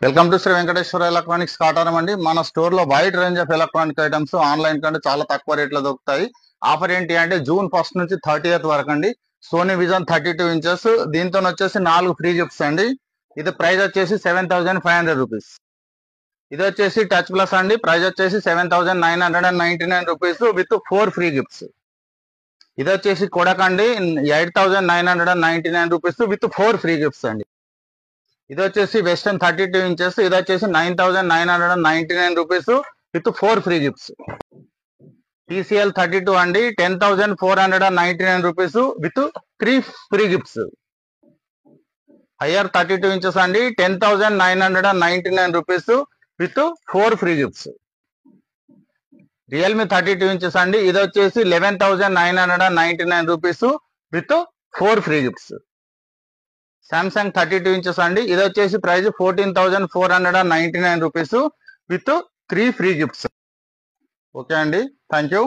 Welcome to Shri Venkateshwara electronics Kataram అండి. మన store లో wide range of electronic items online కంటే చాలా తక్కువ రేట్లో దొరుకుతాయి. ఆఫర్ ఏంటి అంటే జూన్ 1 నుంచి 30th వరకు అండి. సోనీ విజన్ 32 ఇంచెస్ దీంతో వచ్చేసి 4 ఫ్రీ గిఫ్ట్స్ అండి. ఇది ప్రైస్ వచ్చేసి 7,500 రూపీస్. ఇది వచ్చేసి టచ్ ప్లస్ అండి. ప్రైస్ వచ్చేసి 7,999 రూపీస్ విత్ 4 ఫ్రీ గిఫ్ట్స్. ఇది వచ్చేసి కొడక్ అండి. 8,999 రూపీస్ విత్ 4 ఫ్రీ గిఫ్ట్స్ అండి. ఇది వచ్చేసి వెస్టర్న్ 32 ఇంచెస్. ఇది వచ్చేసి 9,999 rupees with 4 free gifts. TCL 32 అండి. 10,499 rupees with 3 free gifts. Hire 32 inches అండి. 10,999 rupees with 4 free gifts. Realme 32 inches అండి. ఇది వచ్చేసి 11,999 rupees with 4 free gifts. Samsung 32 inches అండి. ఇది వచ్చేసి price 14,499 rupees with 3 free gifts. Okay అండి, థ్యాంక్ యూ.